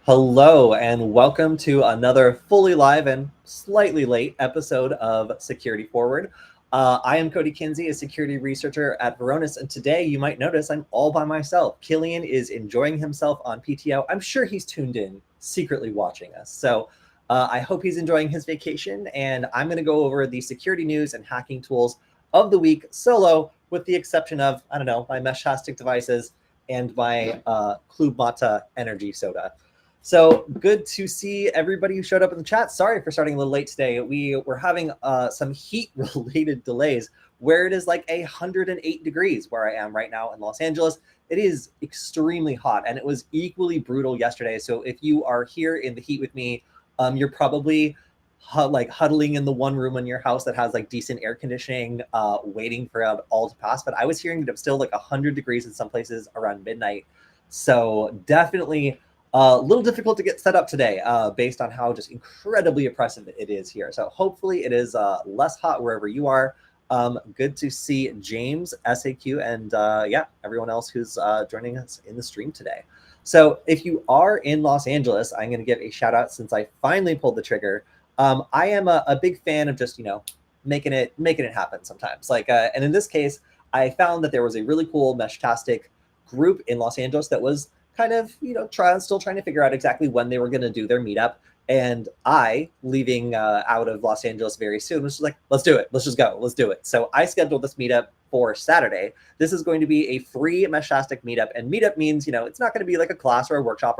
Hello and welcome to another fully live and slightly late episode of Security Forward. I am Kody Kinzie, a security researcher at Varonis, and today you might notice I'm all by myself. Killian is enjoying himself on PTO. I'm sure he's tuned in, secretly watching us. So I hope he's enjoying his vacation, and I'm going to go over the security news and hacking tools of the week solo, with the exception of, I don't know, my Meshtastic devices and my Club Mata energy soda. So good to see everybody who showed up in the chat. Sorry for starting a little late today. We were having some heat-related delays where it is like 108 degrees where I am right now in Los Angeles. It is extremely hot, and it was equally brutal yesterday. So if you are here in the heat with me, you're probably huddling in the one room in your house that has like decent air conditioning, waiting for it all to pass. But I was hearing that it was still like 100 degrees in some places around midnight. So definitely a little difficult to get set up today based on how just incredibly oppressive it is here. So hopefully it is less hot wherever you are. Good to see James, SAQ, and yeah, everyone else who's joining us in the stream today. So if you are in Los Angeles, I'm going to give a shout out since I finally pulled the trigger. I am a big fan of just, making it happen sometimes. And in this case, I found that there was a really cool Meshtastic group in Los Angeles that was kind of, still trying to figure out exactly when they were going to do their meetup. And I, leaving out of Los Angeles very soon, was just like, let's do it. Let's just go. Let's do it. So I scheduled this meetup for Saturday. This is going to be a free Meshtastic meetup. And meetup means, it's not going to be like a class or a workshop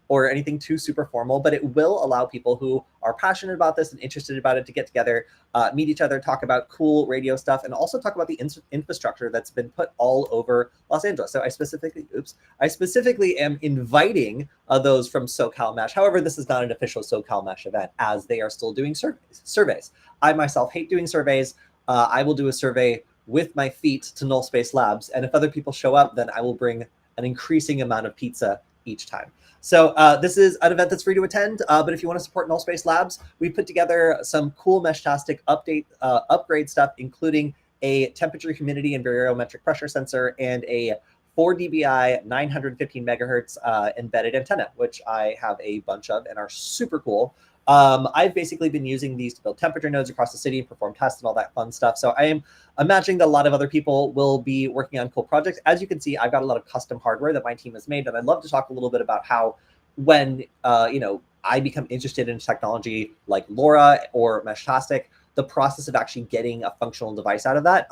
or anything too super formal, but it will allow people who are passionate about this and interested about it to get together, meet each other, talk about cool radio stuff, and also talk about the infrastructure that's been put all over Los Angeles. So I specifically am inviting those from SoCal Mesh. However, this is not an official SoCal Mesh event, as they are still doing surveys. I myself hate doing surveys. I will do a survey with my feet to Null Space Labs, and if other people show up, then I will bring an increasing amount of pizza each time. So this is an event that's free to attend, but if you want to support Null Space Labs, we put together some cool Meshtastic upgrade stuff, including a temperature, humidity, and barometric pressure sensor, and a 4 dBi 915 megahertz embedded antenna, which I have a bunch of and are super cool. I've basically been using these to build temperature nodes across the city, perform tests, and all that fun stuff. So I am imagining that a lot of other people will be working on cool projects. As you can see, I've got a lot of custom hardware that my team has made, and I'd love to talk a little bit about how when I become interested in technology like LoRa or Meshtastic, the process of actually getting a functional device out of that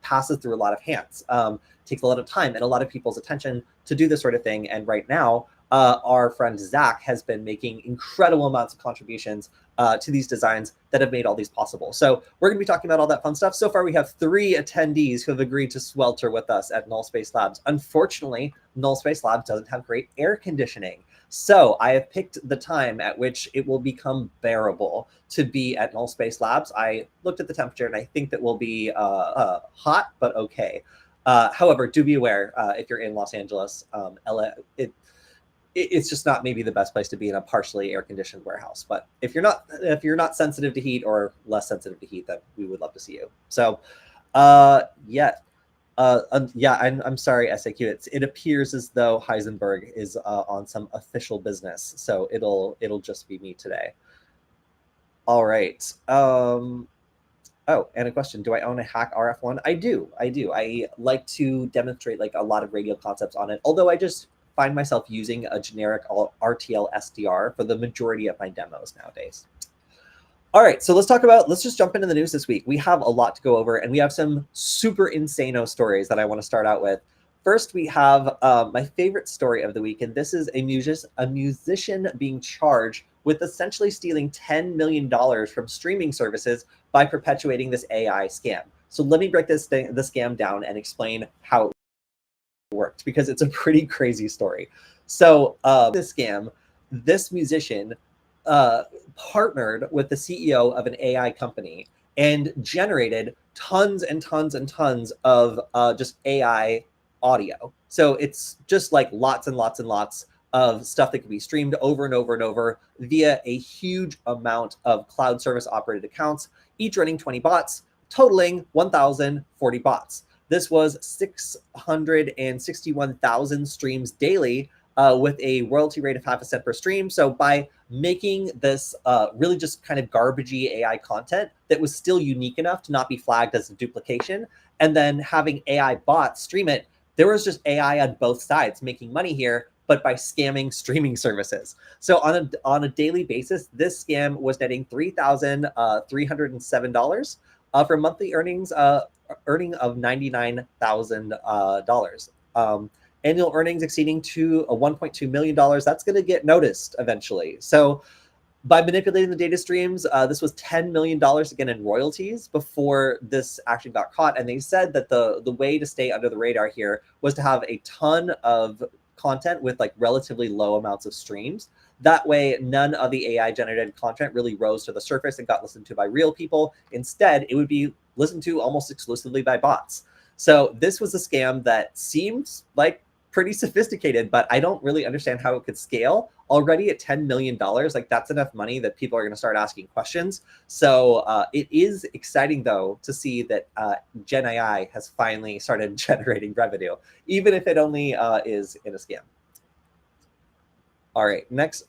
passes through a lot of hands, takes a lot of time and a lot of people's attention to do this sort of thing. And right now, our friend Zach has been making incredible amounts of contributions to these designs that have made all these possible. So we're going to be talking about all that fun stuff. So far, we have 3 attendees who have agreed to swelter with us at Null Space Labs. Unfortunately, Null Space Labs doesn't have great air conditioning. So I have picked the time at which it will become bearable to be at Null Space Labs. I looked at the temperature, and I think that will be hot, but okay. However, do be aware if you're in Los Angeles, it's just not maybe the best place to be in a partially air-conditioned warehouse. But if you're not sensitive to heat or less sensitive to heat, then we would love to see you. So, yeah. I'm sorry, SAQ. It appears as though Heisenberg is on some official business, so it'll just be me today. All right. Oh, and a question: do I own a Hack RF1? I do. I like to demonstrate like a lot of radio concepts on it. Although I just find myself using a generic RTL SDR for the majority of my demos nowadays. All right, so let's just jump into the news this week. We have a lot to go over, and we have some super insano stories that I want to start out with. First, we have my favorite story of the week, and this is a musician being charged with essentially stealing $10 million from streaming services by perpetuating this AI scam. So let me break the scam down and explain how it worked, because it's a pretty crazy story. So this scam, this musician partnered with the CEO of an AI company and generated tons and tons and tons of just AI audio. So it's just like lots and lots and lots of stuff that can be streamed over and over and over via a huge amount of cloud service operated accounts, each running 20 bots, totaling 1,040 bots. This was 661,000 streams daily with a royalty rate of 0.5 cent per stream. So by making this really just kind of garbagey AI content that was still unique enough to not be flagged as a duplication, and then having AI bots stream it, there was just AI on both sides making money here, but by scamming streaming services. So on a daily basis, this scam was netting $3,307 for monthly earnings, earning of $99,000. Annual earnings exceeding to $1.2 million. That's going to get noticed eventually. So by manipulating the data streams, this was $10 million again in royalties before this actually got caught. And they said that the way to stay under the radar here was to have a ton of content with like relatively low amounts of streams. That way, none of the AI generated content really rose to the surface and got listened to by real people. Instead, it would be listened to almost exclusively by bots. So this was a scam that seemed like pretty sophisticated, but I don't really understand how it could scale. Already at $10 million, like that's enough money that people are going to start asking questions. So it is exciting, though, to see that Gen AI has finally started generating revenue, even if it only is in a scam. All right, next,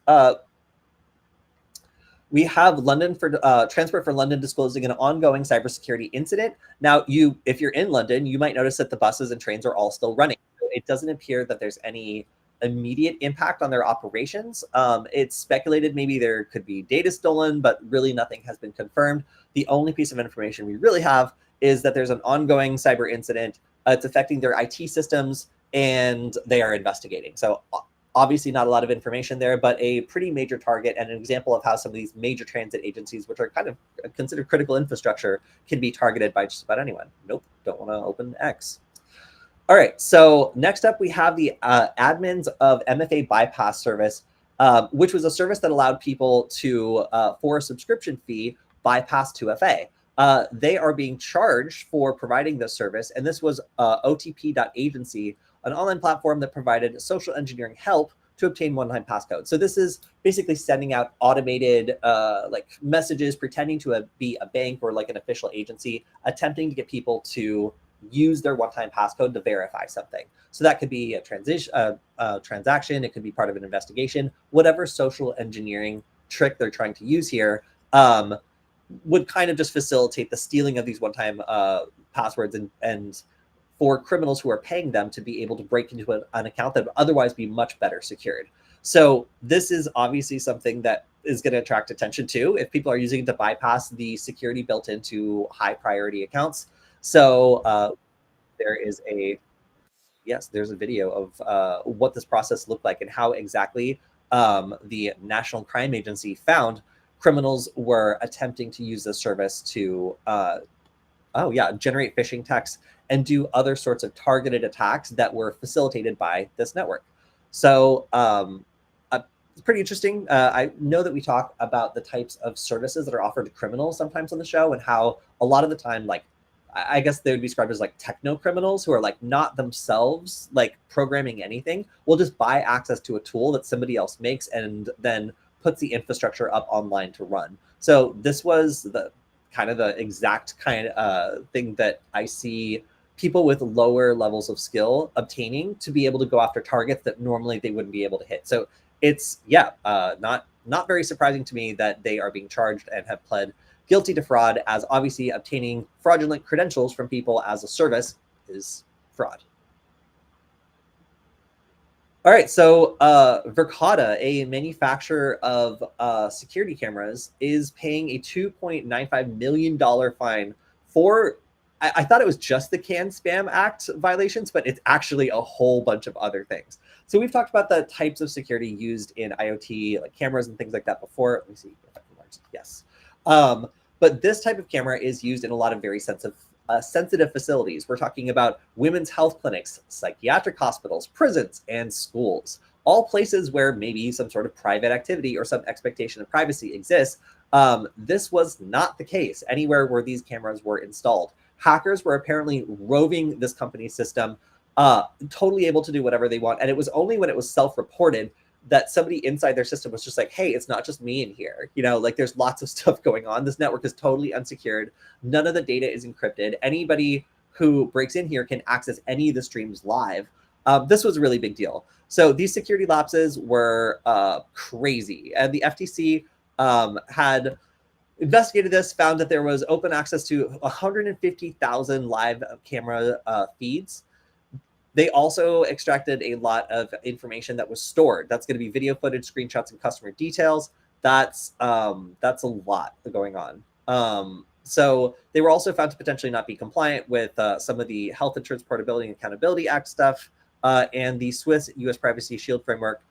we have London for Transport for London disclosing an ongoing cybersecurity incident. Now, if you're in London, you might notice that the buses and trains are all still running. It doesn't appear that there's any immediate impact on their operations. It's speculated maybe there could be data stolen, but really nothing has been confirmed. The only piece of information we really have is that there's an ongoing cyber incident. It's affecting their IT systems, and they are investigating. So obviously not a lot of information there, but a pretty major target and an example of how some of these major transit agencies, which are kind of considered critical infrastructure, can be targeted by just about anyone. Nope, don't want to open X. All right, so next up we have the admins of MFA Bypass service, which was a service that allowed people to, for a subscription fee, bypass 2FA. They are being charged for providing this service, and this was OTP.agency, an online platform that provided social engineering help to obtain one-time passcode. So this is basically sending out automated like messages, pretending to be a bank or like an official agency, attempting to get people to use their one-time passcode to verify something. So that could be a transaction, it could be part of an investigation, whatever social engineering trick they're trying to use here would kind of just facilitate the stealing of these one-time passwords and for criminals who are paying them to be able to break into an account that would otherwise be much better secured. So this is obviously something that is going to attract attention too, if people are using it to bypass the security built into high priority accounts. So there's a video of what this process looked like and how exactly the National Crime Agency found criminals were attempting to use this service to generate phishing texts and do other sorts of targeted attacks that were facilitated by this network. So it's pretty interesting. I know that we talk about the types of services that are offered to criminals sometimes on the show, and how a lot of the time, like, I guess they would be described as like techno criminals who are like not themselves like programming anything, will just buy access to a tool that somebody else makes and then puts the infrastructure up online to run. So this was the kind of the exact kind of thing that I see people with lower levels of skill obtaining to be able to go after targets that normally they wouldn't be able to hit. So it's not very surprising to me that they are being charged and have pled guilty to fraud, as obviously obtaining fraudulent credentials from people as a service is fraud. All right, so Verata, a manufacturer of security cameras, is paying a $2.95 million fine for, I thought it was just the CAN Spam Act violations, but it's actually a whole bunch of other things. So we've talked about the types of security used in IoT, like cameras and things like that before. Let me see if I can mark. Yes. But this type of camera is used in a lot of very sensitive facilities. We're talking about women's health clinics, psychiatric hospitals, prisons, and schools. All places where maybe some sort of private activity or some expectation of privacy exists. This was not the case anywhere where these cameras were installed. Hackers were apparently roving this company's system, totally able to do whatever they want. And it was only when it was self-reported that somebody inside their system was just like, hey, it's not just me in here. You know, like there's lots of stuff going on. This network is totally unsecured. None of the data is encrypted. Anybody who breaks in here can access any of the streams live. This was a really big deal. So these security lapses were crazy, and the FTC had investigated this, found that there was open access to 150,000 live camera feeds. They also extracted a lot of information that was stored. That's going to be video footage, screenshots, and customer details. That's a lot going on. So they were also found to potentially not be compliant with some of the Health Insurance Portability and Accountability Act stuff, and the Swiss U.S. Privacy Shield framework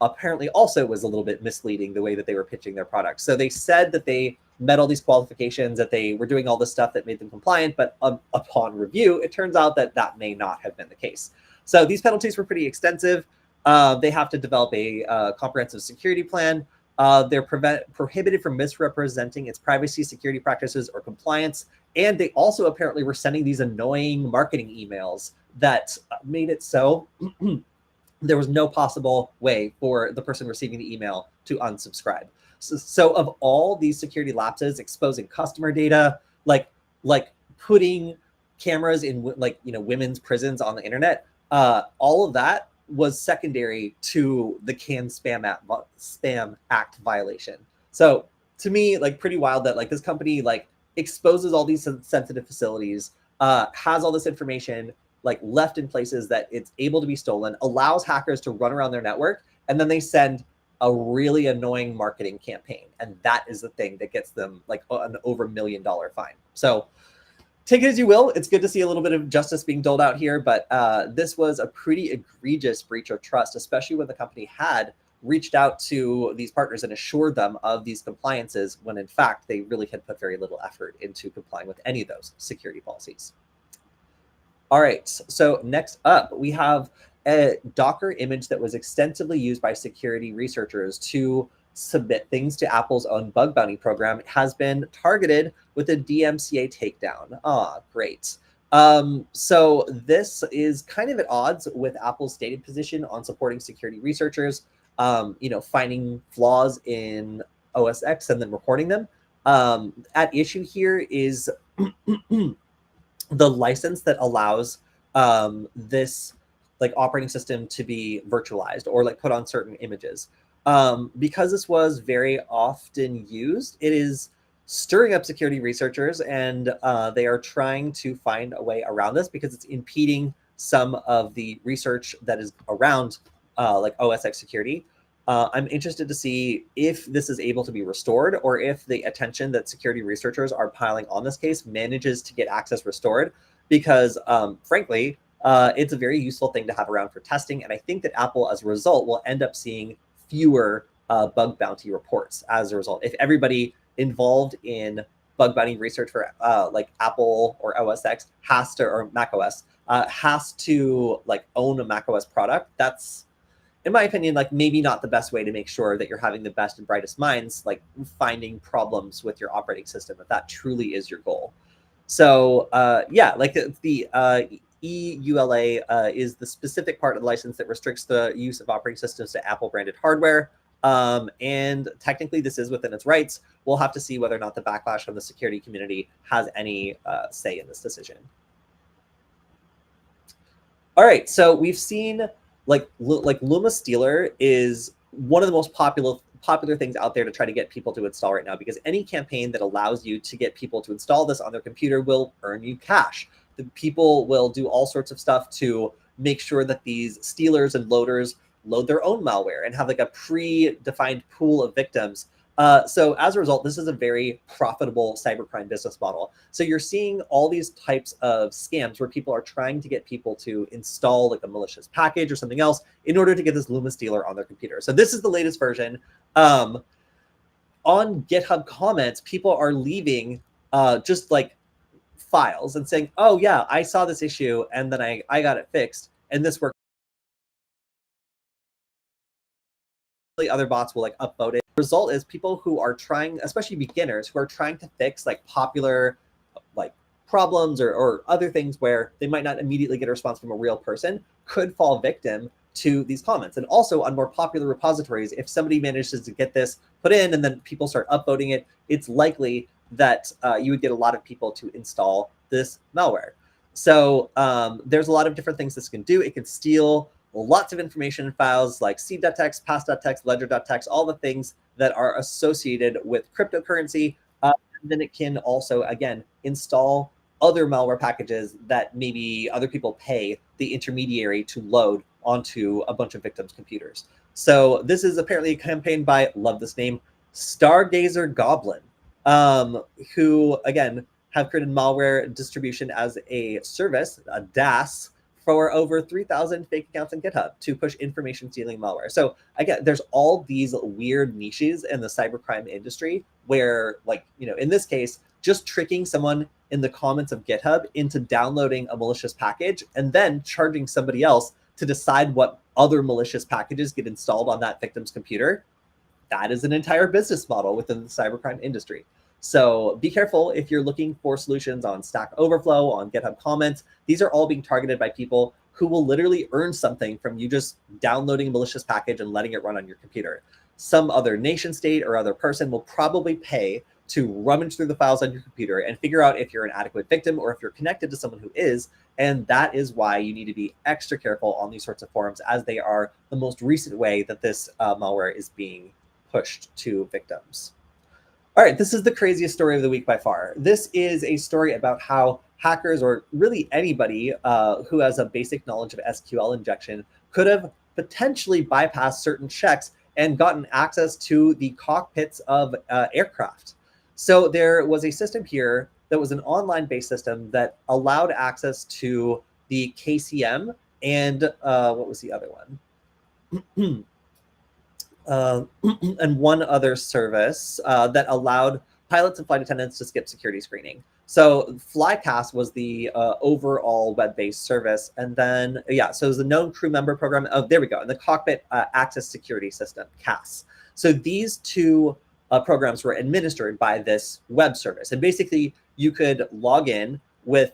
apparently also was a little bit misleading the way that they were pitching their products. So they said that they met all these qualifications, that they were doing all this stuff that made them compliant, but upon review, it turns out that that may not have been the case. So these penalties were pretty extensive. They have to develop a comprehensive security plan. They're prohibited from misrepresenting its privacy, security practices, or compliance. And they also apparently were sending these annoying marketing emails that made it so there was no possible way for the person receiving the email to unsubscribe. So of all these security lapses, exposing customer data, like putting cameras in women's prisons on the internet, all of that was secondary to the Spam Act violation. So to me, pretty wild that this company exposes all these sensitive facilities, has all this information left in places that it's able to be stolen, allows hackers to run around their network, and then they send a really annoying marketing campaign. And that is the thing that gets them an over $1 million fine. So take it as you will. It's good to see a little bit of justice being doled out here, but this was a pretty egregious breach of trust, especially when the company had reached out to these partners and assured them of these compliances when in fact they really had put very little effort into complying with any of those security policies. All right, so next up, we have a Docker image that was extensively used by security researchers to submit things to Apple's own bug bounty program. It has been targeted with a DMCA takedown. Great. So this is kind of at odds with Apple's stated position on supporting security researchers, finding flaws in OS X and then reporting them. At issue here is the license that allows this operating system to be virtualized or put on certain images. Because this was very often used, it is stirring up security researchers, and they are trying to find a way around this because it's impeding some of the research that is around OS X security. I'm interested to see if this is able to be restored, or if the attention that security researchers are piling on this case manages to get access restored, because frankly, it's a very useful thing to have around for testing. And I think that Apple, as a result, will end up seeing fewer bug bounty reports as a result. If everybody involved in bug bounty research for Apple or OS X has to, or macOS, has to own a macOS product, that's, in my opinion, maybe not the best way to make sure that you're having the best and brightest minds, finding problems with your operating system, if that truly is your goal. So yeah, the EULA is the specific part of the license that restricts the use of operating systems to Apple branded hardware. And technically this is within its rights. We'll have to see whether or not the backlash from the security community has any say in this decision. All right, so we've seen Luma Steeler is one of the most popular things out there to try to get people to install right now, because any campaign that allows you to get people to install this on their computer will earn you cash. The people will do all sorts of stuff to make sure that these stealers and loaders load their own malware and have a pre-defined pool of victims. So as a result, this is a very profitable cybercrime business model. So you're seeing all these types of scams where people are trying to get people to install a malicious package or something else in order to get this Luma Steeler on their computer. So this is the latest version. On GitHub comments, people are leaving just files and saying, oh yeah, I saw this issue and then I got it fixed and this worked. Other bots will upvote it. The result is people who are trying, especially beginners, who are trying to fix popular problems or other things where they might not immediately get a response from a real person, could fall victim to these comments. And also on more popular repositories, if somebody manages to get this put in and then people start upvoting it, it's likely that you would get a lot of people to install this malware. So there's a lot of different things this can do. It can steal lots of information in files like seed.txt, pass.txt, ledger.txt, all the things that are associated with cryptocurrency. And then it can also, again, install other malware packages that maybe other people pay the intermediary to load onto a bunch of victims' computers. So this is apparently a campaign by, love this name, Stargazer Goblin, who, again, have created malware distribution as a service, a DAS, for over 3,000 fake accounts on GitHub to push information stealing malware. So again, there's all these weird niches in the cybercrime industry where, like, in this case, just tricking someone in the comments of GitHub into downloading a malicious package and then charging somebody else to decide what other malicious packages get installed on that victim's computer. That is an entire business model within the cybercrime industry. So be careful if you're looking for solutions on Stack Overflow, on GitHub comments. These are all being targeted by people who will literally earn something from you just downloading a malicious package and letting it run on your computer. Some other nation state or other person will probably pay to rummage through the files on your computer and figure out if you're an adequate victim or if you're connected to someone who is. And that is why you need to be extra careful on these sorts of forums, as they are the most recent way that this malware is being pushed to victims. All right, this is the craziest story of the week by far. This is a story about how hackers, or really anybody who has a basic knowledge of SQL injection, could have potentially bypassed certain checks and gotten access to the cockpits of aircraft. So there was a system here that was an online-based system that allowed access to the KCM and what was the other one? And one other service that allowed pilots and flight attendants to skip security screening. So Flycast was the overall web-based service. And then, so it was the known crew member program. Oh, there we go. And the cockpit access security system, CAS. So these two programs were administered by this web service. And basically, you could log in with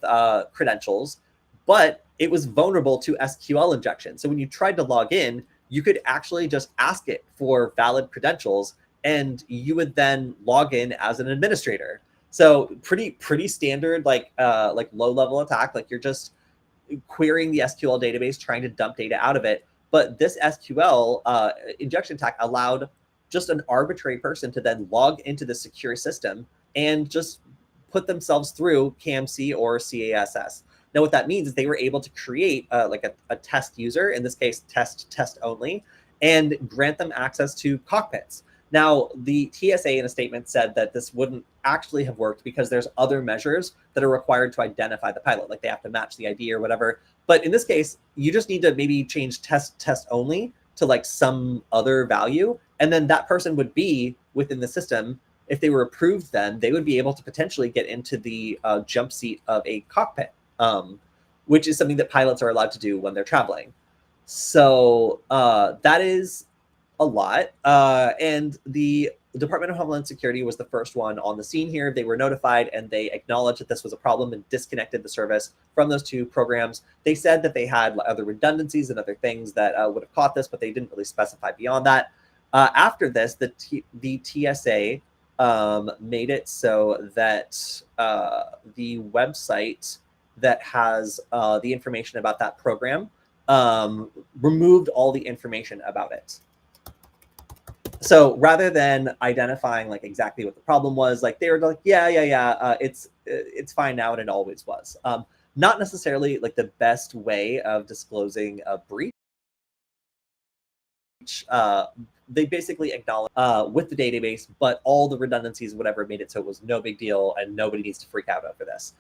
credentials, but it was vulnerable to SQL injection. So when you tried to log in, you could actually just ask it for valid credentials, and you would then log in as an administrator. So pretty standard, like low level attack. Like you're just querying the SQL database, trying to dump data out of it. But this SQL injection attack allowed just an arbitrary person to then log into the secure system and just put themselves through KMC or CASS. Now, what that means is they were able to create like a test user, in this case, test only, and grant them access to cockpits. Now, the TSA in a statement said that this wouldn't actually have worked because there's other measures that are required to identify the pilot, like they have to match the ID or whatever. But in this case, you just need to maybe change test only to like some other value, and then that person would be within the system. If they were approved, then they would be able to potentially get into the jump seat of a cockpit. Which is something that pilots are allowed to do when they're traveling. So that is a lot. And the Department of Homeland Security was the first one on the scene here. They were notified and they acknowledged that this was a problem and disconnected the service from those two programs. They said that they had other redundancies and other things that would have caught this, but they didn't really specify beyond that. After this, the TSA made it so that the website that has the information about that program removed all the information about it. So rather than identifying like exactly what the problem was, like they were like, it's fine now and it always was. Not necessarily like the best way of disclosing a breach. They basically acknowledge with the database, but all the redundancies, whatever, made it so it was no big deal and nobody needs to freak out over this.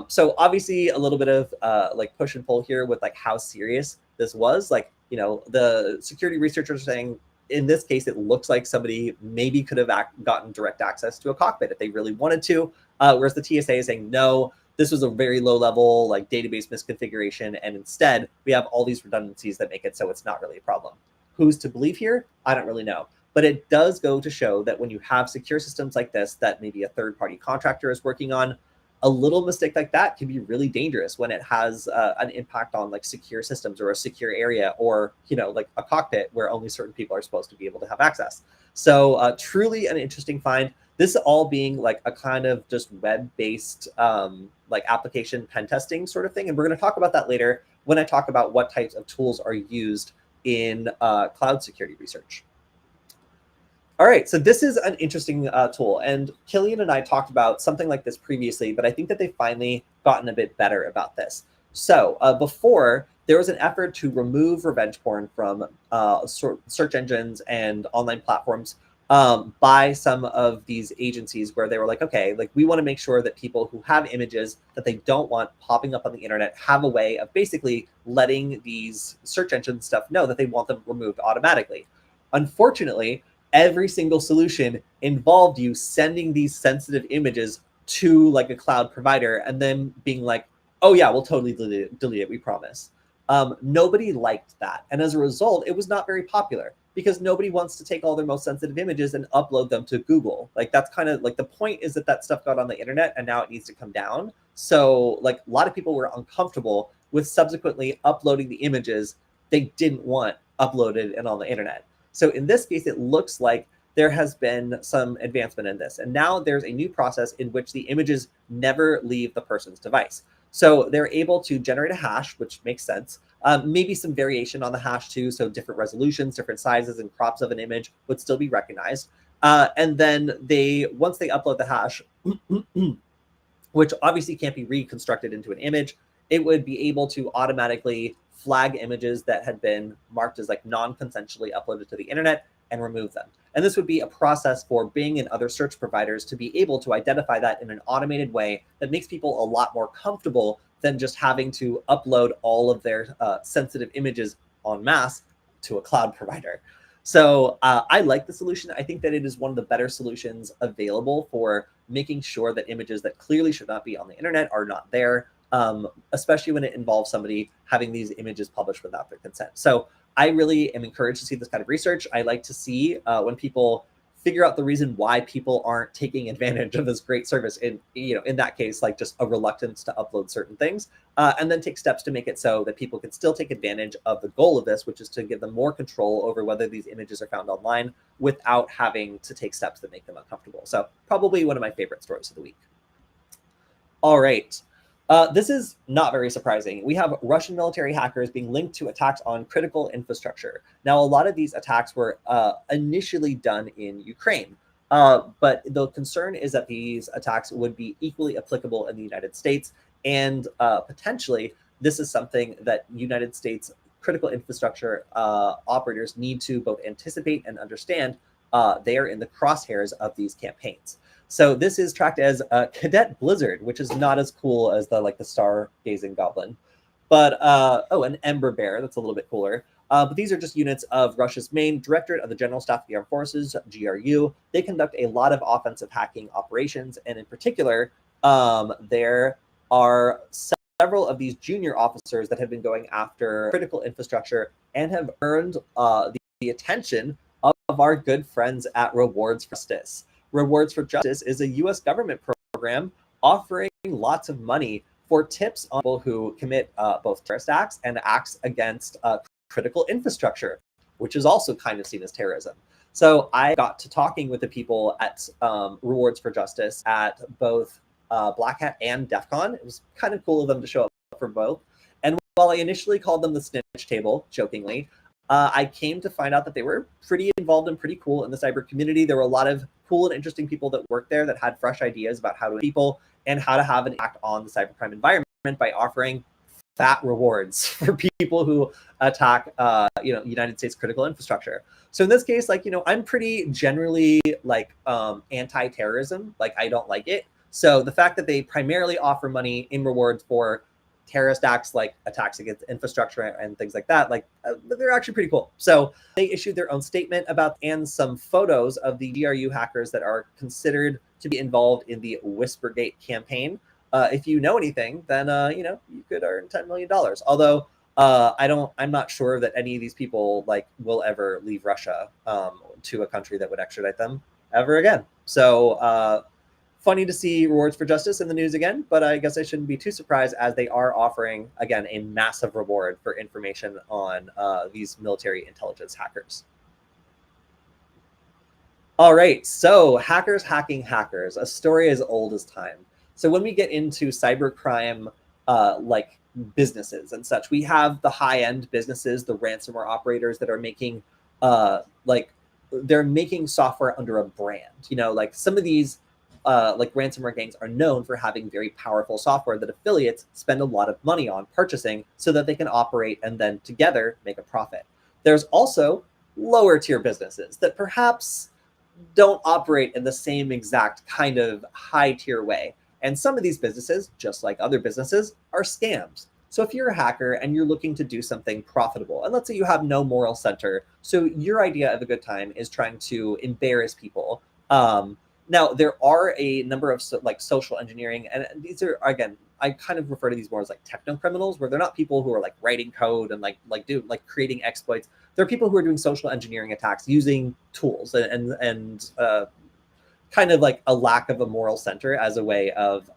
So obviously a little bit of like push and pull here with like how serious this was. Like, the security researchers are saying, in this case, it looks like somebody maybe could have gotten direct access to a cockpit if they really wanted to, whereas the TSA is saying, no, this was a very low level like database misconfiguration, and instead we have all these redundancies that make it so it's not really a problem. Who's to believe here? I don't really know. But it does go to show that when you have secure systems like this that maybe a third-party contractor is working on, a little mistake like that can be really dangerous when it has an impact on like secure systems or a secure area, or like a cockpit where only certain people are supposed to be able to have access. So truly an interesting find. This all being like a kind of just web-based like application pen testing sort of thing, and we're going to talk about that later when I talk about what types of tools are used in cloud security research. All right, so this is an interesting tool, and Killian and I talked about something like this previously, but I think that they've finally gotten a bit better about this. So before, there was an effort to remove revenge porn from search engines and online platforms by some of these agencies, where they were like, okay, like we want to make sure that people who have images that they don't want popping up on the internet have a way of basically letting these search engine stuff know that they want them removed automatically. Unfortunately, every single solution involved you sending these sensitive images to like a cloud provider and then being like, oh yeah, we'll totally delete it, we promise. Nobody liked that. And as a result, it was not very popular because nobody wants to take all their most sensitive images and upload them to Google. Like that's kind of like the point, is that that stuff got on the internet and now it needs to come down. So like a lot of people were uncomfortable with subsequently uploading the images they didn't want uploaded and on the internet. So in this case, it looks like there has been some advancement in this. And now there's a new process in which the images never leave the person's device. So they're able to generate a hash, which makes sense. Maybe some variation on the hash too. So different resolutions, different sizes and crops of an image would still be recognized. And then once they upload the hash, which obviously can't be reconstructed into an image, it would be able to automatically flag images that had been marked as like non-consensually uploaded to the internet and remove them. And this would be a process for Bing and other search providers to be able to identify that in an automated way that makes people a lot more comfortable than just having to upload all of their sensitive images en masse to a cloud provider. So I like the solution. I think that it is one of the better solutions available for making sure that images that clearly should not be on the internet are not there, especially when it involves somebody having these images published without their consent. So I really am encouraged to see this kind of research. I like to see when people figure out the reason why people aren't taking advantage of this great service. In that case, like just a reluctance to upload certain things, and then take steps to make it so that people can still take advantage of the goal of this, which is to give them more control over whether these images are found online without having to take steps that make them uncomfortable. So probably one of my favorite stories of the week. All right. This is not very surprising. We have Russian military hackers being linked to attacks on critical infrastructure. Now, a lot of these attacks were initially done in Ukraine, but the concern is that these attacks would be equally applicable in the United States, and potentially this is something that United States critical infrastructure operators need to both anticipate and understand. They are in the crosshairs of these campaigns. So this is tracked as Cadet Blizzard, which is not as cool as the star-gazing goblin. But, an Ember Bear, that's a little bit cooler. But these are just units of Russia's main Directorate of the General Staff of the Armed Forces, GRU. They conduct a lot of offensive hacking operations. And in particular, there are several of these junior officers that have been going after critical infrastructure and have earned the attention of our good friends at Rewards for Justice. Rewards for Justice is a U.S. government program offering lots of money for tips on people who commit both terrorist acts and acts against critical infrastructure, which is also kind of seen as terrorism. So I got to talking with the people at Rewards for Justice at both Black Hat and DEF CON. It was kind of cool of them to show up for both. And while I initially called them the snitch table, jokingly, I came to find out that they were pretty involved and pretty cool in the cyber community. There were a lot of cool and interesting people that worked there that had fresh ideas about how to people and how to have an impact on the cybercrime environment by offering fat rewards for people who attack, United States critical infrastructure. So in this case, I'm pretty generally anti-terrorism. I don't like it. So the fact that they primarily offer money in rewards for terrorist acts like attacks against infrastructure and things like that, they're actually pretty cool. So they issued their own statement about and some photos of the GRU hackers that are considered to be involved in the Whispergate campaign. If you know anything, then you could earn $10 million. Although I'm not sure that any of these people will ever leave Russia to a country that would extradite them ever again. So Funny to see rewards for justice in the news again, but I guess I shouldn't be too surprised as they are offering, again, a massive reward for information on these military intelligence hackers. All right, so hackers hacking hackers, a story as old as time. So when we get into cybercrime, like businesses and such, we have the high-end businesses, the ransomware operators that are making, like they're making software under a brand. You know, like some of these, like ransomware gangs are known for having very powerful software that affiliates spend a lot of money on purchasing so that they can operate and then together make a profit. There's also lower tier businesses that perhaps don't operate in the same exact kind of high tier way. And some of these businesses, just like other businesses, are scams. So if you're a hacker and you're looking to do something profitable, and let's say you have no moral center, so your idea of a good time is trying to embarrass people. Now, there are a number of like social engineering, and these are, again, I kind of refer to these more as like techno criminals, where they're not people who are like writing code and like creating exploits. There are people who are doing social engineering attacks using tools and kind of like a lack of a moral center as a way of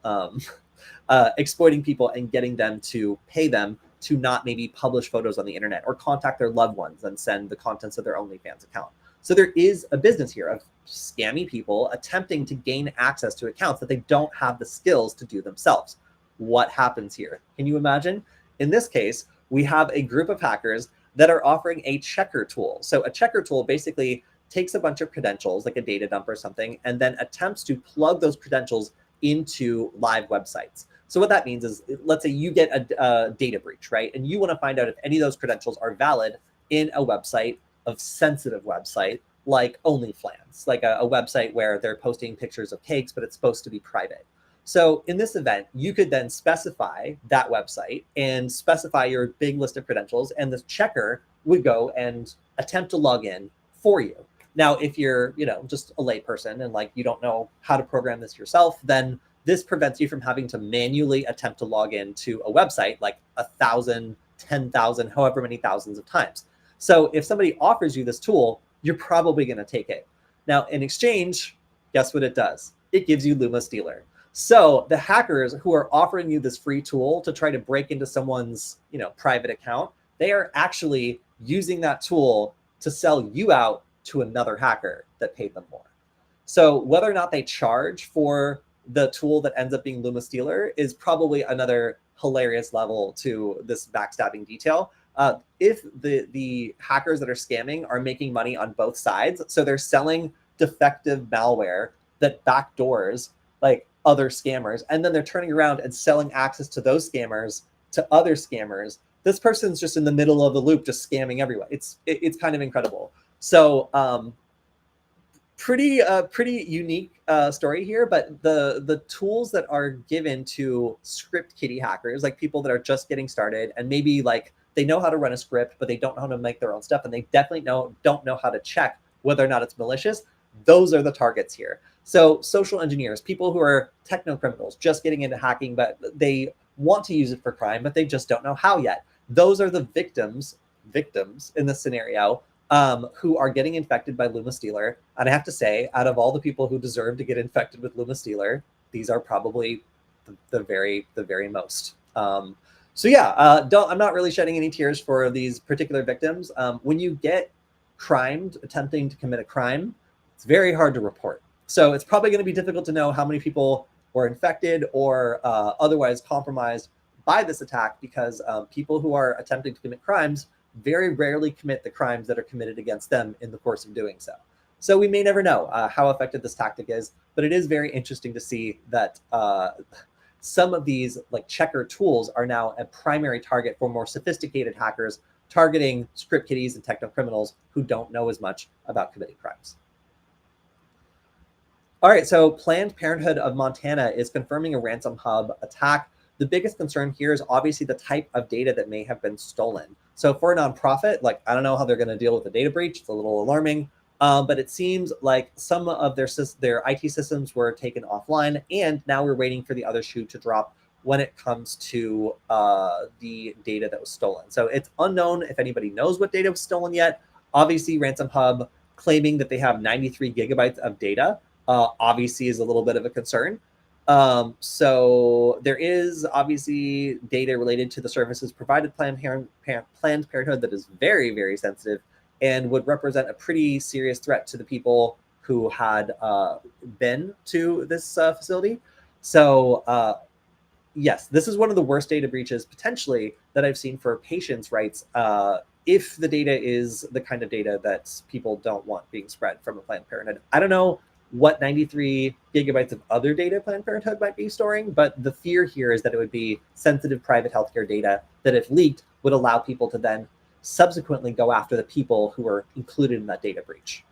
exploiting people and getting them to pay them to not maybe publish photos on the internet or contact their loved ones and send the contents of their OnlyFans account. So there is a business here of scammy people attempting to gain access to accounts that they don't have the skills to do themselves. What happens here? Can you imagine? In this case, we have a group of hackers that are offering a checker tool. So a checker tool basically takes a bunch of credentials, like a data dump or something, and then attempts to plug those credentials into live websites. So what that means is, let's say you get a data breach, right? And you want to find out if any of those credentials are valid in a website, of sensitive website, like OnlyFans, like a website where they're posting pictures of cakes, but it's supposed to be private. So in this event, you could then specify that website and specify your big list of credentials, and the checker would go and attempt to log in for you. Now, if you're, just a layperson and like you don't know how to program this yourself, then this prevents you from having to manually attempt to log into a website like 1,000, 10,000, however many thousands of times. So if somebody offers you this tool, you're probably going to take it. Now, in exchange, guess what it does? It gives you Luma Steeler. So the hackers who are offering you this free tool to try to break into someone's, private account, they are actually using that tool to sell you out to another hacker that paid them more. So whether or not they charge for the tool that ends up being Luma Steeler is probably another hilarious level to this backstabbing detail. If the hackers that are scamming are making money on both sides, so they're selling defective malware that backdoors like other scammers, and then they're turning around and selling access to those scammers to other scammers, this person's just in the middle of the loop, just scamming everyone. It's kind of incredible. So pretty unique story here, but the tools that are given to script kiddie hackers, like people that are just getting started and maybe like they know how to run a script, but they don't know how to make their own stuff, and they definitely don't know how to check whether or not it's malicious. Those are the targets here. So social engineers, people who are techno criminals, just getting into hacking, but they want to use it for crime, but they just don't know how yet. Those are the victims in this scenario, who are getting infected by Luma Steeler. And I have to say, out of all the people who deserve to get infected with Luma Steeler, these are probably the very most. So yeah, I'm not really shedding any tears for these particular victims. When you get crimed attempting to commit a crime, it's very hard to report. So it's probably going to be difficult to know how many people were infected or otherwise compromised by this attack, because people who are attempting to commit crimes very rarely commit the crimes that are committed against them in the course of doing so. So we may never know how effective this tactic is, but it is very interesting to see that some of these like checker tools are now a primary target for more sophisticated hackers targeting script kiddies and techno criminals who don't know as much about committing crimes. All right, so Planned Parenthood of Montana is confirming a ransom hub attack. The biggest concern here is obviously the type of data that may have been stolen. So for a nonprofit, like I don't know how they're going to deal with the data breach. It's a little alarming, but it seems like some of their IT systems were taken offline, and now we're waiting for the other shoe to drop when it comes to the data that was stolen. So it's unknown if anybody knows what data was stolen yet. Obviously, Ransom Hub claiming that they have 93 gigabytes of data. obviously is a little bit of a concern. So there is obviously data related to the services provided Planned Parenthood that is very, very sensitive and would represent a pretty serious threat to the people who had been to this facility. So yes, this is one of the worst data breaches potentially that I've seen for patients' rights. If the data is the kind of data that people don't want being spread from a Planned Parenthood. I don't know what 93 gigabytes of other data Planned Parenthood might be storing, but the fear here is that it would be sensitive private healthcare data that, if leaked, would allow people to then subsequently go after the people who are included in that data breach.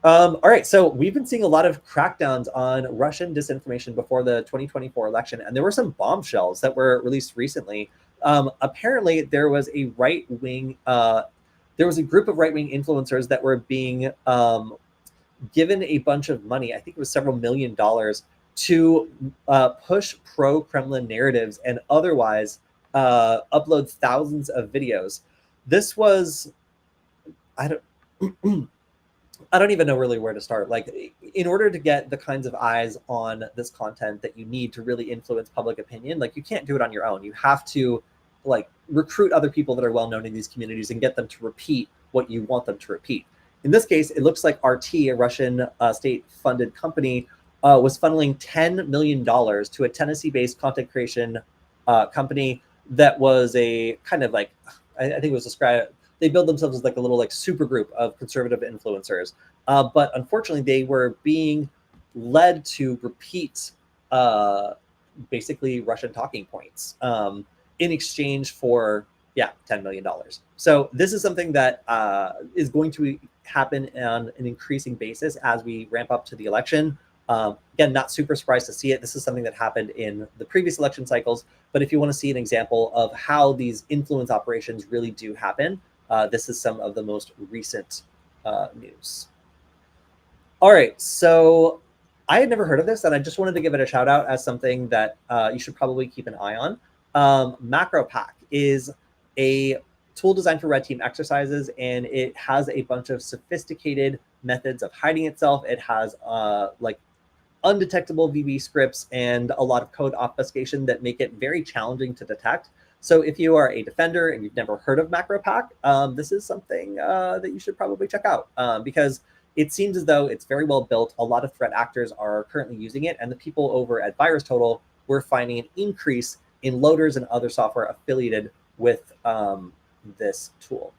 All right, so we've been seeing a lot of crackdowns on Russian disinformation before the 2024 election, and there were some bombshells that were released recently. Apparently, there was a right-wing, there was a group of right-wing influencers that were being given a bunch of money. I think it was several $1 million to push pro-Kremlin narratives and otherwise upload thousands of videos. This was, I don't even know really where to start. Like, in order to get the kinds of eyes on this content that you need to really influence public opinion, like, you can't do it on your own. You have to like recruit other people that are well known in these communities and get them to repeat what you want them to repeat. In this case, it looks like RT, a Russian state-funded company, was funneling $10 million to a Tennessee-based content creation company that was a kind of like, I think it was described, they build themselves as like a little like super group of conservative influencers. But unfortunately, they were being led to repeat basically Russian talking points in exchange for, $10 million. So this is something that is going to happen on an increasing basis as we ramp up to the election. Again, not super surprised to see it. This is something that happened in the previous election cycles. But if you want to see an example of how these influence operations really do happen, this is some of the most recent news. All right, so I had never heard of this, and I just wanted to give it a shout out as something that you should probably keep an eye on. Macropack is a tool designed for red team exercises, and it has a bunch of sophisticated methods of hiding itself. It has like undetectable VB scripts and a lot of code obfuscation that make it very challenging to detect. So if you are a defender and you've never heard of Macropack, this is something that you should probably check out because it seems as though it's very well built. A lot of threat actors are currently using it, and the people over at VirusTotal were finding an increase in loaders and other software affiliated with this tool.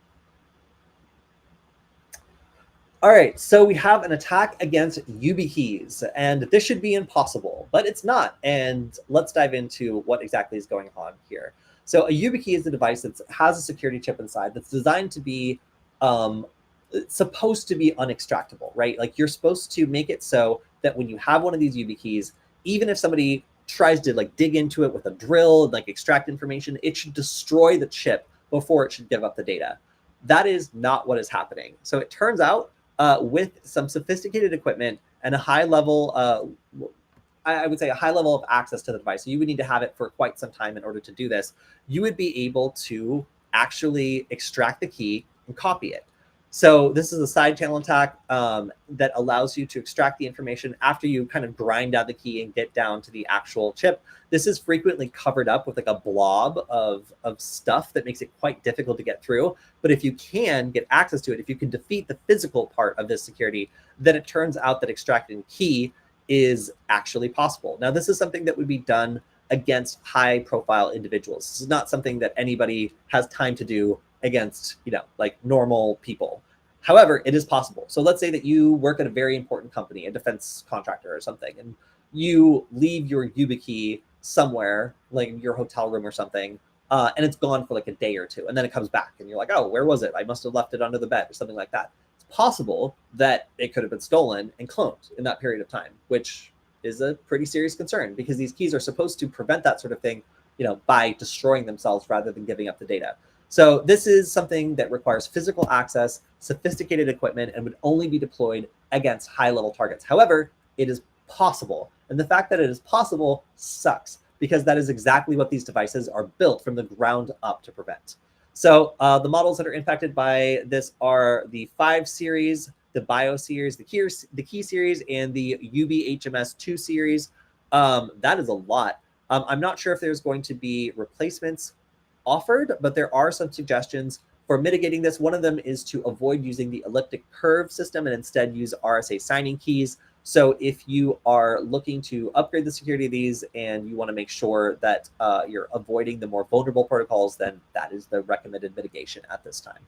All right, so we have an attack against Yubi Keys, and this should be impossible, but it's not. And let's dive into what exactly is going on here. So a Yubi Key is a device that has a security chip inside that's designed to be supposed to be unextractable, right? Like, you're supposed to make it so that when you have one of these Yubi Keys, even if somebody tries to like dig into it with a drill and like extract information, it should destroy the chip before it should give up the data. That is not what is happening. So it turns out with some sophisticated equipment and a high level, I would say a high level of access to the device, so you would need to have it for quite some time in order to do this, you would be able to actually extract the key and copy it. So this is a side channel attack that allows you to extract the information after you kind of grind out the key and get down to the actual chip. This is frequently covered up with like a blob of stuff that makes it quite difficult to get through. But if you can get access to it, if you can defeat the physical part of this security, then it turns out that extracting the key is actually possible. Now, this is something that would be done against high profile individuals. This is not something that anybody has time to do against, like normal people. However, it is possible. So let's say that you work at a very important company, a defense contractor or something, and you leave your Yubi Key somewhere, like your hotel room or something, and it's gone for like a day or two, and then it comes back, and you're like, oh, where was it? I must have left it under the bed or something like that. It's possible that it could have been stolen and cloned in that period of time, which is a pretty serious concern because these keys are supposed to prevent that sort of thing, by destroying themselves rather than giving up the data. So this is something that requires physical access, sophisticated equipment, and would only be deployed against high-level targets. However, it is possible. And the fact that it is possible sucks because that is exactly what these devices are built from the ground up to prevent. So the models that are impacted by this are the 5 series, the Bio series, the Key series, and the Yubi HMS 2 series. That is a lot. I'm not sure if there's going to be replacements offered, but there are some suggestions for mitigating this. One of them is to avoid using the elliptic curve system and instead use RSA signing keys. So if you are looking to upgrade the security of these and you want to make sure that you're avoiding the more vulnerable protocols, then that is the recommended mitigation at this time.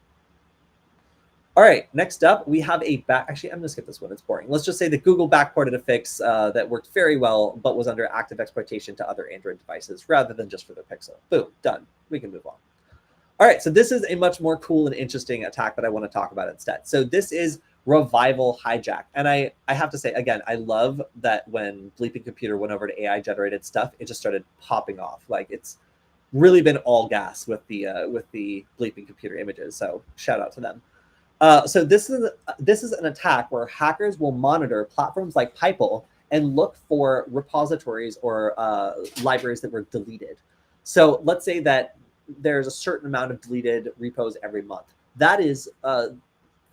All right, next up, we have actually, I'm gonna skip this one, it's boring. Let's just say that Google backported a fix that worked very well, but was under active exploitation to other Android devices rather than just for their Pixel. Boom, done, we can move on. All right, so this is a much more cool and interesting attack that I wanna talk about instead. So this is Revival Hijack. And I have to say, again, I love that when Bleeping Computer went over to AI generated stuff, it just started popping off. Like it's really been all gas with the Bleeping Computer images. So shout out to them. So this is an attack where hackers will monitor platforms like Pipel and look for repositories or libraries that were deleted. So let's say that there's a certain amount of deleted repos every month. That is,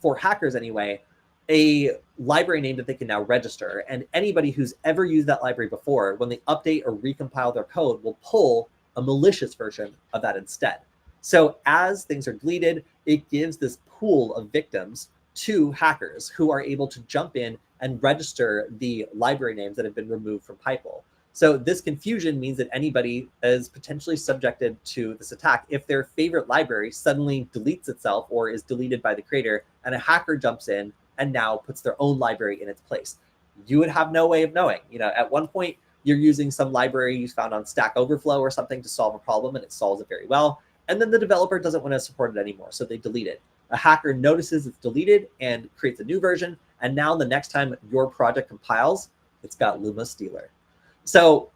for hackers anyway, a library name that they can now register. And anybody who's ever used that library before, when they update or recompile their code, will pull a malicious version of that instead. So as things are deleted, it gives this pool of victims to hackers who are able to jump in and register the library names that have been removed from Pipel. So this confusion means that anybody is potentially subjected to this attack if their favorite library suddenly deletes itself or is deleted by the creator, and a hacker jumps in and now puts their own library in its place. You would have no way of knowing. You know, at one point, you're using some library you found on Stack Overflow or something to solve a problem, and it solves it very well. And then the developer doesn't want to support it anymore, so they delete it. A hacker notices it's deleted and creates a new version, and now the next time your project compiles, it's got Luma Steeler. So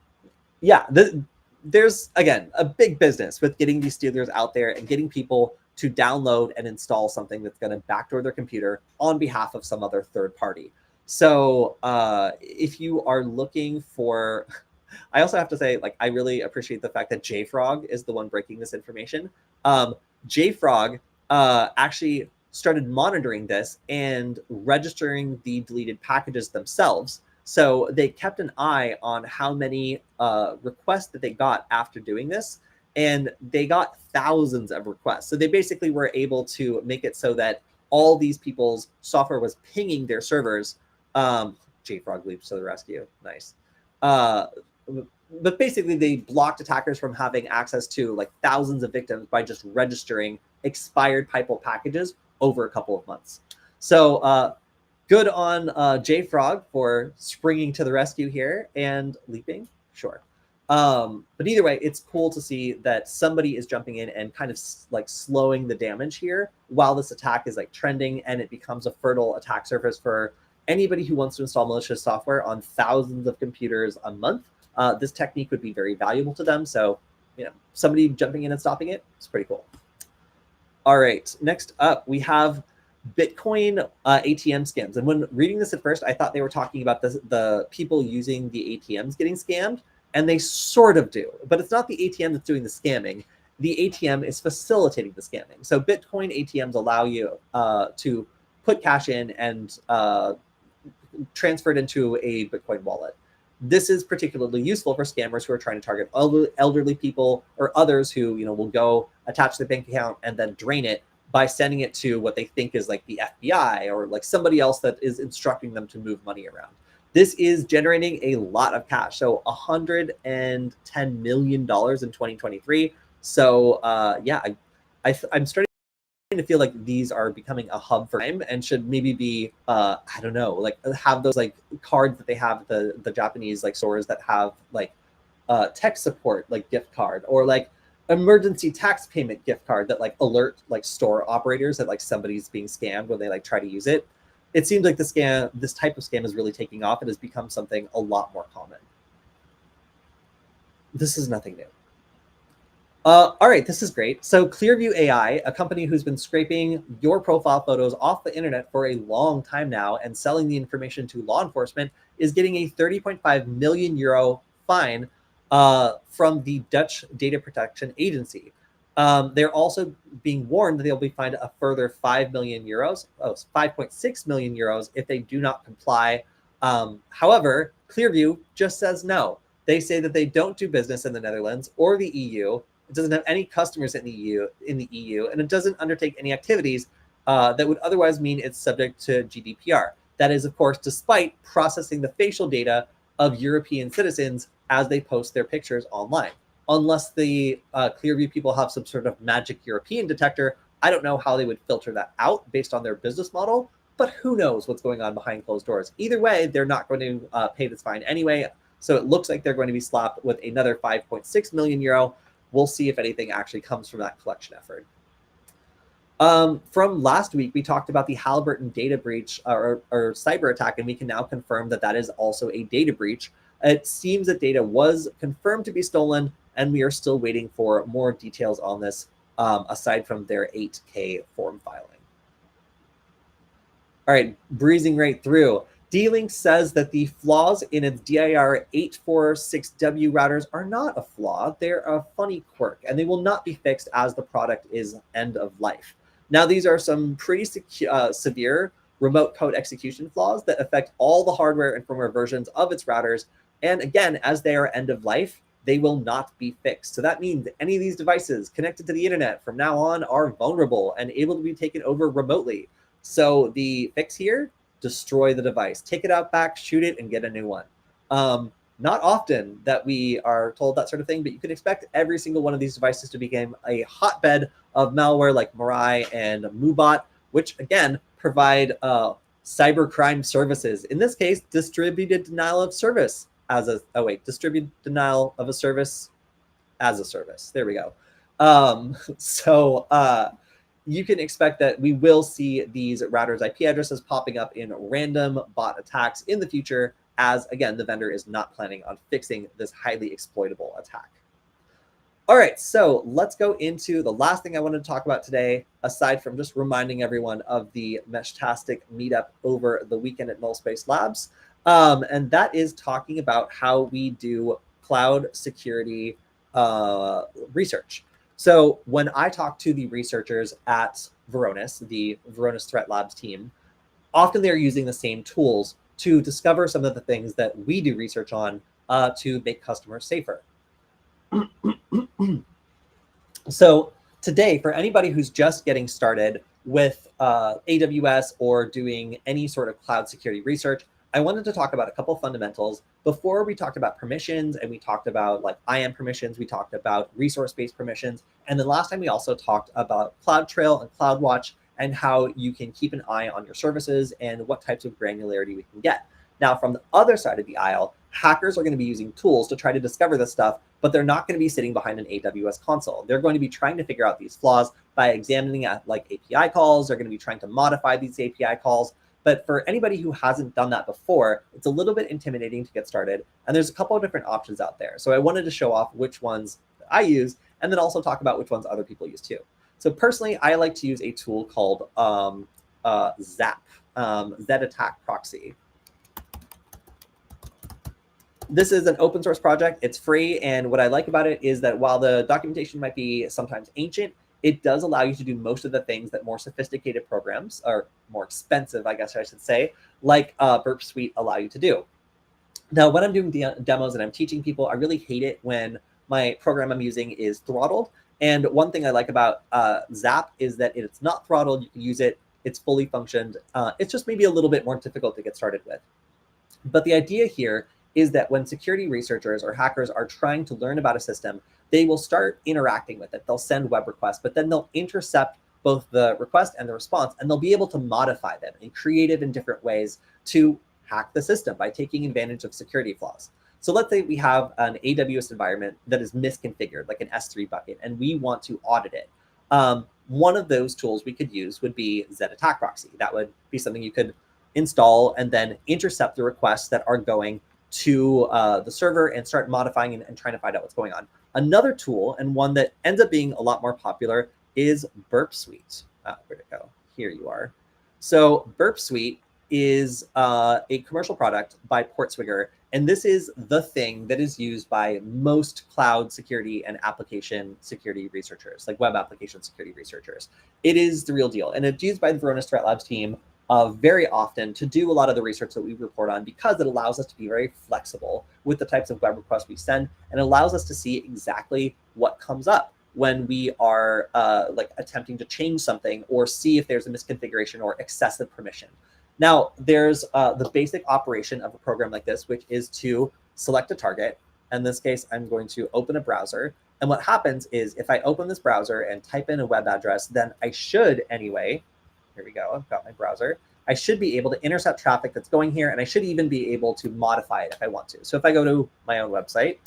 yeah, there's, again, a big business with getting these stealers out there and getting people to download and install something that's going to backdoor their computer on behalf of some other third party. So if you are looking for... I also have to say, like, I really appreciate the fact that JFrog is the one breaking this information. JFrog actually started monitoring this and registering the deleted packages themselves. So they kept an eye on how many requests that they got after doing this, and they got thousands of requests. So they basically were able to make it so that all these people's software was pinging their servers. JFrog leaps to the rescue, nice. But basically they blocked attackers from having access to like thousands of victims by just registering expired Pipel packages over a couple of months. So good on JFrog for springing to the rescue here and leaping, sure. But either way, it's cool to see that somebody is jumping in and kind of like slowing the damage here while this attack is like trending, and it becomes a fertile attack surface for anybody who wants to install malicious software on thousands of computers a month. This technique would be very valuable to them. So, you know, somebody jumping in and stopping it, it's pretty cool. All right, next up, we have Bitcoin ATM scams. And when reading this at first, I thought they were talking about the people using the ATMs getting scammed, and they sort of do, but it's not the ATM that's doing the scamming. The ATM is facilitating the scamming. So Bitcoin ATMs allow you to put cash in and transfer it into a Bitcoin wallet. This is particularly useful for scammers who are trying to target elderly people or others who, you know, will go attach their bank account and then drain it by sending it to what they think is like the FBI or like somebody else that is instructing them to move money around. This is generating a lot of cash. So $110 million in 2023. So yeah, I'm starting to feel like these are becoming a hub for crime and should maybe be I don't know, like have those like cards that they have the Japanese like stores that have like tech support like gift card, or like emergency tax payment gift card that like alert like store operators that like somebody's being scammed when they like try to use it. It seems like this type of scam is really taking off and has become something a lot more common. This is nothing new. All right, this is great. So Clearviiew AI, a company who's been scraping your profile photos off the internet for a long time now and selling the information to law enforcement, is getting a 30.5 million euro fine from the Dutch Data Protection Agency. They're also being warned that they'll be fined a further 5 million euros, 5.6 million euros if they do not comply. However, Clearviiew just says no. They say that they don't do business in the Netherlands or the EU. It doesn't have any customers in the EU, and it doesn't undertake any activities that would otherwise mean it's subject to GDPR. That is, of course, despite processing the facial data of European citizens as they post their pictures online. Unless the Clearviiew people have some sort of magic European detector, I don't know how they would filter that out based on their business model, but who knows what's going on behind closed doors. Either way, they're not going to pay this fine anyway. So it looks like they're going to be slapped with another 5.6 million euro. We'll see if anything actually comes from that collection effort. From last week, we talked about the Halliburton data breach or cyber attack, and we can now confirm that that is also a data breach. It seems that data was confirmed to be stolen, and we are still waiting for more details on this, aside from their 8K form filing. All right, breezing right through. D-Link says that the flaws in its DIR 846W routers are not a flaw. They're a funny quirk, and they will not be fixed as the product is end of life. Now, these are some pretty severe remote code execution flaws that affect all the hardware and firmware versions of its routers. And again, as they are end of life, they will not be fixed. So that means that any of these devices connected to the internet from now on are vulnerable and able to be taken over remotely. So the fix here, destroy the device, take it out back, shoot it, and get a new one. Not often that we are told that sort of thing, but you can expect every single one of these devices to become a hotbed of malware like Mirai and Mubot, which again provide cybercrime services. In this case, distributed denial of service as a distributed denial of a service as a service. There we go. You can expect that we will see these routers' IP addresses popping up in random bot attacks in the future, as again, the vendor is not planning on fixing this highly exploitable attack. All right, so let's go into the last thing I wanted to talk about today, aside from just reminding everyone of the Meshtastic meetup over the weekend at Nullspace Labs. And that is talking about how we do cloud security research. So when I talk to the researchers at Varonis, the Varonis Threat Labs team, often they're using the same tools to discover some of the things that we do research on to make customers safer. So today, for anybody who's just getting started with AWS or doing any sort of cloud security research, I wanted to talk about a couple fundamentals. Before we talked about permissions and we talked about like IAM permissions, we talked about resource-based permissions. And then last time we also talked about CloudTrail and CloudWatch and how you can keep an eye on your services and what types of granularity we can get. Now, from the other side of the aisle, hackers are going to be using tools to try to discover this stuff, but they're not going to be sitting behind an AWS console. They're going to be trying to figure out these flaws by examining like API calls. They're going to be trying to modify these API calls. But for anybody who hasn't done that before, it's a little bit intimidating to get started. And there's a couple of different options out there. So I wanted to show off which ones I use and then also talk about which ones other people use too. So personally, I like to use a tool called ZAP, Z-Attack Proxy. This is an open source project. It's free. And what I like about it is that while the documentation might be sometimes ancient, it does allow you to do most of the things that more sophisticated programs, or more expensive, I guess I should say, like Burp Suite allow you to do. Now, when I'm doing demos and I'm teaching people, I really hate it when my program I'm using is throttled. And one thing I like about ZAP is that it's not throttled. You can use it. It's fully functioned. It's just maybe a little bit more difficult to get started with. But the idea here is that when security researchers or hackers are trying to learn about a system, they will start interacting with it. They'll send web requests, but then they'll intercept both the request and the response, and they'll be able to modify them in creative and different ways to hack the system by taking advantage of security flaws. So let's say we have an AWS environment that is misconfigured, like an S3 bucket, and we want to audit it. One of those tools we could use would be Z-Attack Proxy. That would be something you could install and then intercept the requests that are going to the server and start modifying and trying to find out what's going on. Another tool, and one that ends up being a lot more popular, is Burp Suite. Where'd it go? Here you are. So Burp Suite is a commercial product by Portswigger, And this is the thing that is used by most cloud security and application security researchers, like web application security researchers. It is the real deal. And it's used by the Varonis Threat Labs team very often to do a lot of the research that we report on, because it allows us to be very flexible with the types of web requests we send, and allows us to see exactly what comes up when we are like attempting to change something or see if there's a misconfiguration or excessive permission. Now, there's the basic operation of a program like this, which is to select a target. In this case, I'm going to open a browser. And what happens is if I open this browser and type in a web address, then I should anyway, here we go, I've got my browser. I should be able to intercept traffic that's going here, and I should even be able to modify it if I want to. So if I go to my own website,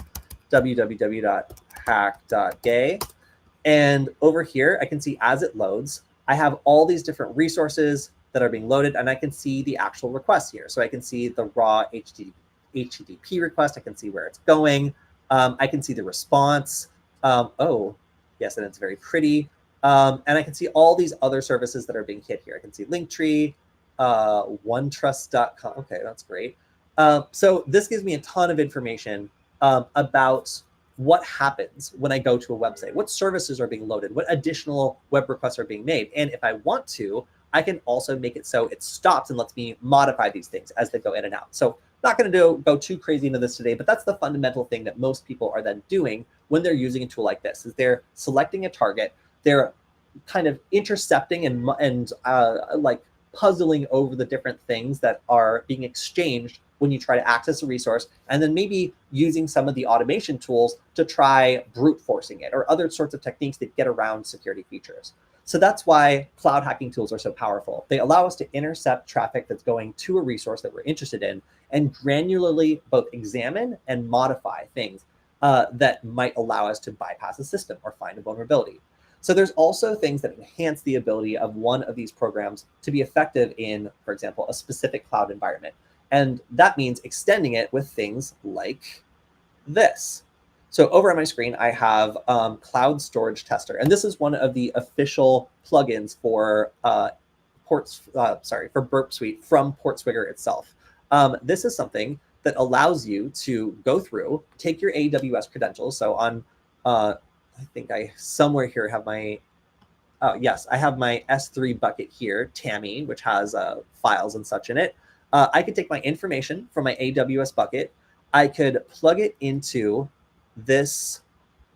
www.hack.gay, and over here, I can see as it loads, I have all these different resources that are being loaded, and I can see the actual requests here. So I can see the raw HTTP request. I can see where it's going. I can see the response. Oh, yes, and it's very pretty. And I can see all these other services that are being hit here. I can see Linktree, OneTrust.com. Okay, that's great. So this gives me a ton of information about what happens when I go to a website, what services are being loaded, what additional web requests are being made. And if I want to, I can also make it so it stops and lets me modify these things as they go in and out. So not going to go too crazy into this today, but that's the fundamental thing that most people are then doing when they're using a tool like this, is they're selecting a target, they're kind of intercepting and like puzzling over the different things that are being exchanged when you try to access a resource, and then maybe using some of the automation tools to try brute forcing it or other sorts of techniques that get around security features. So that's why cloud hacking tools are so powerful. They allow us to intercept traffic that's going to a resource that we're interested in, and granularly both examine and modify things that might allow us to bypass a system or find a vulnerability. So there's also things that enhance the ability of one of these programs to be effective in, for example, a specific cloud environment. And that means extending it with things like this. So over on my screen, I have Cloud Storage Tester. And this is one of the official plugins for for Burp Suite from Portswigger itself. This is something that allows you to go through, take your AWS credentials. So on, I think I somewhere here have my, yes, I have my S3 bucket here, Tammy, which has files and such in it. I could take my information from my AWS bucket. I could plug it into this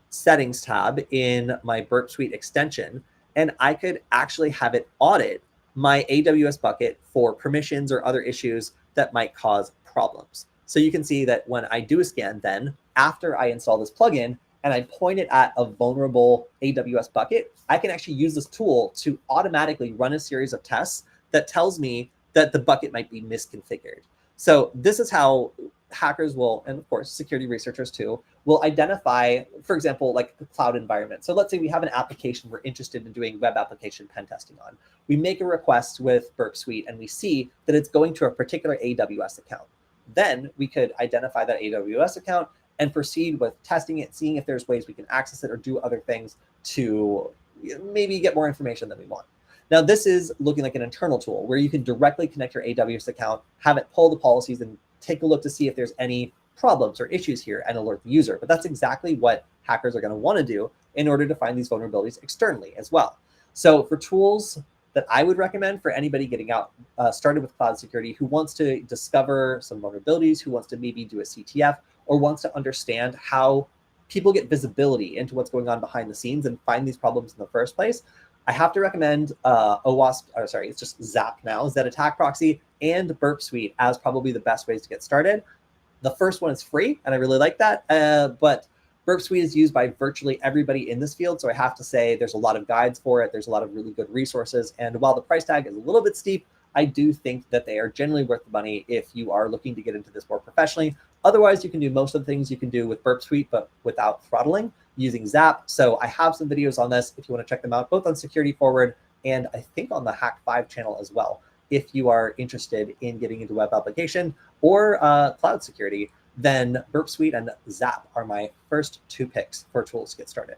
settings tab in my Burp Suite extension, and I could actually have it audit my AWS bucket for permissions or other issues that might cause problems. So you can see that when I do a scan, then after I install this plugin and I point it at a vulnerable AWS bucket, I can actually use this tool to automatically run a series of tests that tells me that the bucket might be misconfigured. So this is how hackers will, and of course, security researchers too, will identify, for example, like the cloud environment. So let's say we have an application we're interested in doing web application pen testing on. We make a request with Burp Suite and we see that it's going to a particular AWS account. Then we could identify that AWS account and proceed with testing it, seeing if there's ways we can access it or do other things to maybe get more information than we want. Now, this is looking like an internal tool where you can directly connect your AWS account, have it pull the policies and take a look to see if there's any problems or issues here and alert the user. But that's exactly what hackers are going to want to do in order to find these vulnerabilities externally as well. So for tools that I would recommend for anybody getting out started with cloud security, who wants to discover some vulnerabilities, who wants to maybe do a CTF, or wants to understand how people get visibility into what's going on behind the scenes and find these problems in the first place, I have to recommend it's just Zap now, Zed Attack Proxy, and Burp Suite as probably the best ways to get started. The first one is free, and I really like that, but Burp Suite is used by virtually everybody in this field, so I have to say there's a lot of guides for it, there's a lot of really good resources, and while the price tag is a little bit steep, I do think that they are generally worth the money if you are looking to get into this more professionally. Otherwise, you can do most of the things you can do with Burp Suite, but without throttling, using Zap. So I have some videos on this if you want to check them out, both on Security Forward and I think on the Hack 5 channel as well. If you are interested in getting into web application or cloud security, then Burp Suite and Zap are my first two picks for tools to get started.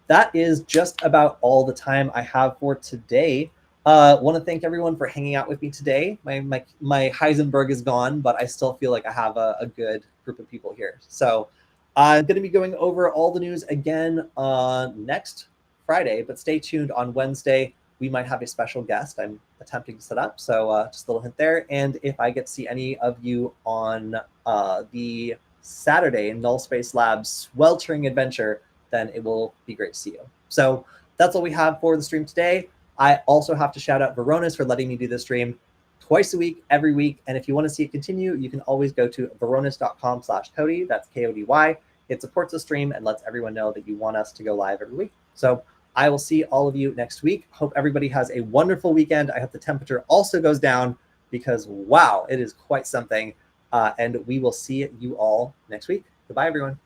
That is just about all the time I have for today. Want to thank everyone for hanging out with me today. My Heisenberg is gone, but I still feel like I have a good group of people here. So I'm going to be going over all the news again next Friday, but stay tuned on Wednesday. We might have a special guest I'm attempting to set up. So just a little hint there. And if I get to see any of you on the Saturday Null Space Labs sweltering adventure, then it will be great to see you. So that's all we have for the stream today. I also have to shout out Varonis for letting me do this stream twice a week, every week. And if you want to see it continue, you can always go to varonis.com/Kody. That's Kody. It supports the stream and lets everyone know that you want us to go live every week. So I will see all of you next week. Hope everybody has a wonderful weekend. I hope the temperature also goes down because, wow, it is quite something. And we will see you all next week. Goodbye, everyone.